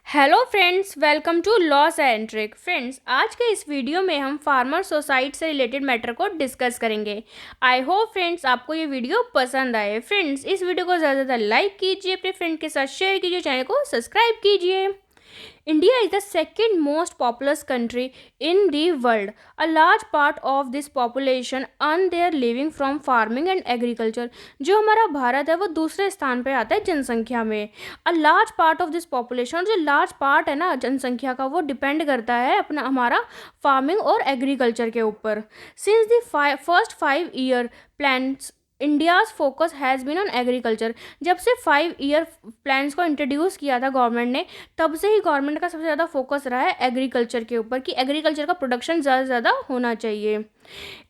Hello friends, welcome to Laws and Trick. Friends, आज के इस वीडियो में हम फार्मर सोसाइटी से रिलेटेड मैटर को डिस्कस करेंगे। आई होप फ्रेंड्स आपको ये वीडियो पसंद आए। फ्रेंड्स, इस वीडियो को ज़्यादा से ज़्यादा लाइक कीजिए, अपने फ्रेंड के साथ शेयर कीजिए, चैनल को सब्सक्राइब कीजिए। India is the second most populous country in the world. A large part of this population earn their living from farming and agriculture. जो हमारा भारत है वो दूसरे स्थान पे आता है जनसंख्या में। A large part of this population, जो लार्ज पार्ट है ना जनसंख्या का, वो डिपेंड करता है अपना हमारा फार्मिंग और एग्रीकल्चर के ऊपर। Since the first 5 year plans India's focus has been on agriculture. जब से 5 ईयर प्लान्स को इंट्रोड्यूस किया था गवर्नमेंट ने, तब से ही गवर्नमेंट का सबसे ज़्यादा फोकस रहा है एग्रीकल्चर के ऊपर कि एग्रीकल्चर का प्रोडक्शन ज़्यादा से ज़्यादा होना चाहिए।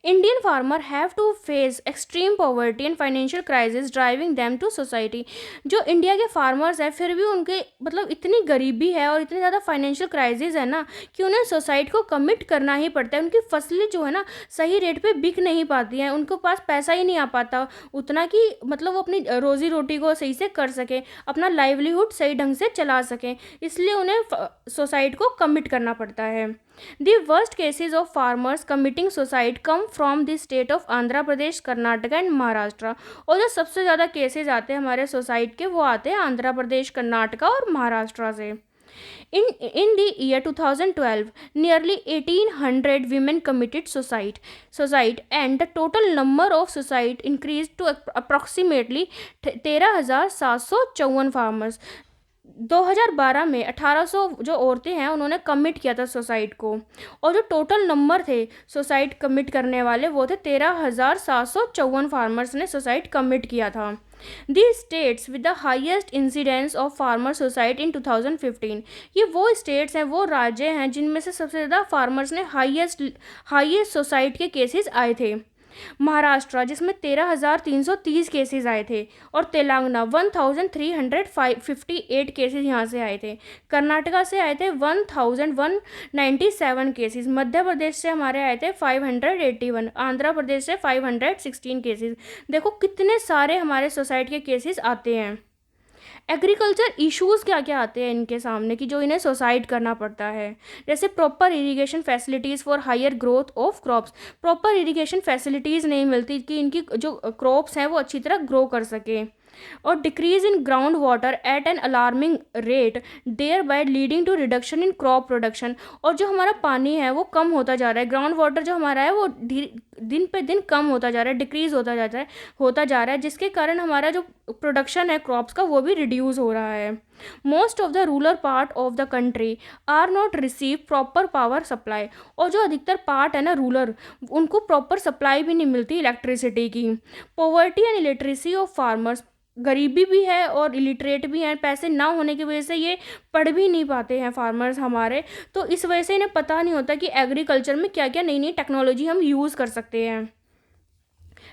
Indian farmer have to face extreme poverty and financial crisis driving them to society. जो इंडिया के फार्मर्स हैं फिर भी उनके मतलब इतनी गरीबी है और इतनी ज़्यादा फाइनेंशियल क्राइसिस है ना कि उन्हें सोसाइटी को कमिट करना ही पड़ता है। उनकी फसलें जो है ना सही रेट पे बिक नहीं पाती हैं, उनके पास पैसा ही नहीं आ पाता उतना कि मतलब वो अपनी रोज़ी रोटी को सही से कर सकें, अपना लाइवलीहुड सही ढंग से चला सकें, इसलिए उन्हें सोसाइटी को कमिट करना पड़ता है। The worst cases of farmers committing suicide come from the state of Andhra Pradesh, Karnataka and Maharashtra. और जो सबसे ज़्यादा केसेस आते हैं हमारे सुसाइड के वो आते हैं आंध्र प्रदेश, कर्नाटका और महाराष्ट्र से। In the year 2012, nearly 1,800 women committed suicide and the total number of suicide increased to approximately 13,754 farmers। 2012 में 1800 जो औरतें हैं उन्होंने कमिट किया था सुसाइड को, और जो टोटल नंबर थे सुसाइड कमिट करने वाले वो थे 13,754 फार्मर्स ने सुसाइड कमिट किया था। The states with the highest incidence of farmer suicide in 2015। ये वो स्टेट्स हैं, वो राज्य हैं जिनमें से सबसे ज़्यादा फार्मर्स ने हाईएस्ट सुसाइड के केसेस आए थे। महाराष्ट्र जिसमें 13,330 केसेस आए थे, और तेलंगाना 1,358 केसेस यहाँ से आए थे। कर्नाटका से आए थे 1,197 केसेस। मध्य प्रदेश से हमारे आए थे 581। आंध्र प्रदेश से 516 केसेस। देखो कितने सारे हमारे सोसाइटी के केसेस आते हैं। एग्रीकल्चर इश्यूज़ क्या क्या आते हैं इनके सामने कि जो इन्हें सुसाइड करना पड़ता है, जैसे proper irrigation facilities for higher growth of crops. Proper irrigation facilities नहीं मिलती कि इनकी जो क्रॉप्स हैं वो अच्छी तरह ग्रो कर सकें, और decrease in ground water at an alarming rate, thereby leading to reduction in crop production. और जो हमारा पानी है वो कम होता जा रहा है, ग्राउंड वाटर जो हमारा है वो दिन पे दिन कम होता जा रहा है, डिक्रीज होता जा रहा है, जिसके कारण हमारा जो प्रोडक्शन है क्रॉप्स का वो भी रिड्यूस हो रहा है। Most of the rural part of the country are not receive proper power supply. और जो अधिकतर पार्ट है ना रूरल, उनको प्रॉपर सप्लाई भी नहीं मिलती इलेक्ट्रिसिटी की। Poverty and illiteracy of farmers, गरीबी भी है और इलिटरेट भी हैं, पैसे ना होने की वजह से ये पढ़ भी नहीं पाते हैं फार्मर्स हमारे, तो इस वजह से इन्हें पता नहीं होता कि एग्रीकल्चर में क्या क्या नई नई टेक्नोलॉजी हम यूज़ कर सकते हैं।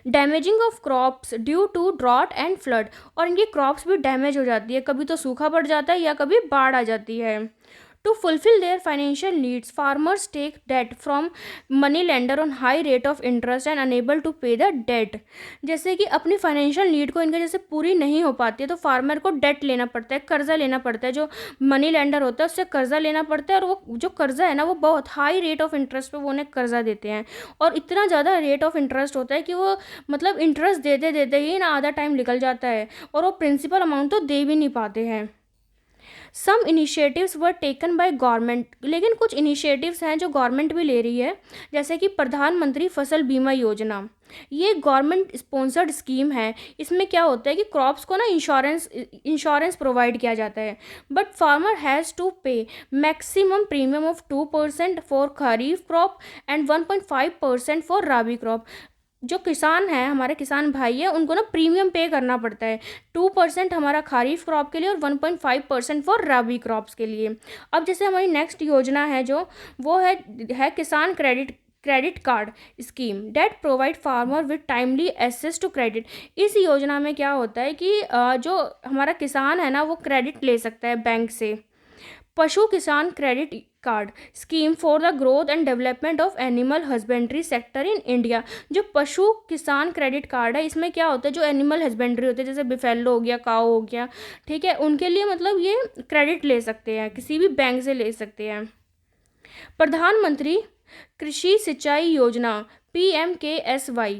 Damaging of crops due to drought and flood, और इनकी क्रॉप्स भी डैमेज हो जाती है, कभी तो सूखा पड़ जाता है या कभी बाढ़ आ जाती है। To fulfill their financial needs, farmers take debt from money lender on high rate of interest and unable to pay the debt। जैसे कि अपनी फाइनेंशियल नीड को इनके जैसे पूरी नहीं हो पाती है तो फार्मर को डेट लेना पड़ता है, कर्जा लेना पड़ता है, जो मनी लेंडर होता है उससे कर्जा लेना पड़ता है, और वो जो कर्जा है ना वो बहुत हाई रेट ऑफ इंटरेस्ट पे वो उन्हें कर्जा देते हैं, और इतना ज़्यादा रेट ऑफ इंटरेस्ट होता है कि वो मतलब इंटरेस्ट देते देते ही ना आधा टाइम निकल जाता है, और वो प्रिंसिपल अमाउंट तो दे भी नहीं पाते हैं। Some initiatives were taken by government, लेकिन कुछ इनिशिएटिव्स हैं जो गवर्नमेंट भी ले रही है, जैसे कि प्रधानमंत्री फसल बीमा योजना। ये गवर्नमेंट स्पॉन्सर्ड स्कीम है। इसमें क्या होता है कि क्रॉप्स को ना इंश्योरेंस प्रोवाइड किया जाता है, but farmer has to pay maximum premium of 2% for kharif crop and 1.5% for rabi crop. जो किसान हैं हमारे किसान भाई है उनको ना प्रीमियम पे करना पड़ता है, 2% हमारा खरीफ क्रॉप के लिए और 1.5% फॉर रबी क्रॉप्स के लिए। अब जैसे हमारी नेक्स्ट योजना है जो वो है Kisan credit card scheme that provide farmer with timely access to credit. इस योजना में क्या होता है कि जो हमारा किसान है ना वो क्रेडिट ले सकता है बैंक से पशु किसान credit card scheme for the growth and development of animal husbandry sector in India. जो पशु किसान क्रेडिट कार्ड है, इसमें क्या होता है, जो एनिमल हस्बेंड्री होते हैं जैसे बिफेलो हो गया, काऊ हो गया, ठीक है, उनके लिए मतलब ये क्रेडिट ले सकते हैं, किसी भी बैंक से ले सकते हैं। प्रधानमंत्री कृषि सिंचाई योजना PMKSY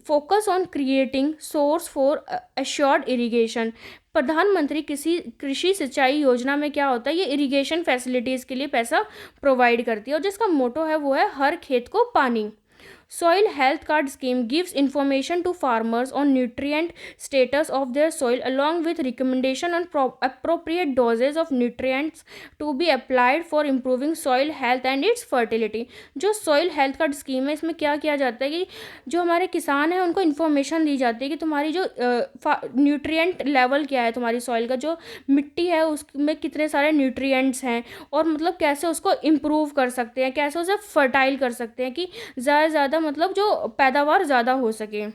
focus on creating source for assured irrigation. प्रधानमंत्री कृषि सिंचाई योजना में क्या होता है, ये इरिगेशन फैसिलिटीज़ के लिए पैसा प्रोवाइड करती है, और जिसका मोटो है वो है हर खेत को पानी। Soil health card scheme gives information to farmers on nutrient status of their soil along with recommendation on appropriate doses of nutrients to be applied for improving soil health and its fertility। जो soil health card scheme है, इसमें क्या किया जाता है कि जो हमारे किसान हैं उनको इन्फॉर्मेशन दी जाती है कि तुम्हारी जो न्यूट्रिएंट लेवल क्या है, तुम्हारी सॉइल का जो मिट्टी है उसमें कितने सारे न्यूट्रिएंट्स हैं, और मतलब कैसे उसको इम्प्रूव कर सकते हैं, कैसे उसे फर्टाइल कर सकते हैं कि ज़्यादा से ज़्यादा मतलब जो पैदावार ज़्यादा हो सके।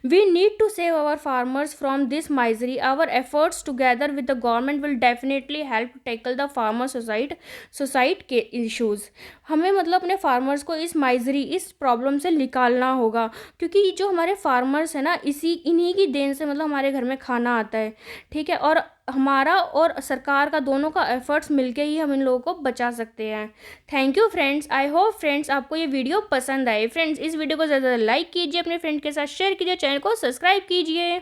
We need to save our farmers from this misery. Our efforts together with the government will definitely help tackle the farmer society के issues। हमें मतलब अपने फार्मर्स को इस माइजरी, इस प्रॉब्लम से निकालना होगा, क्योंकि जो हमारे फार्मर्स हैं ना, इन्हीं की देन से मतलब हमारे घर में खाना आता है, ठीक है, और हमारा और सरकार का दोनों का एफर्ट्स मिलके ही हम इन लोगों को बचा सकते हैं। Thank you friends. I hope friends आपको ये वीडियो पसंद आए। फ्रेंड्स इस वीडियो को ज़्यादा लाइक कीजिए, अपने फ्रेंड के साथ शेयर कीजिए, चैनल को सब्सक्राइब कीजिए।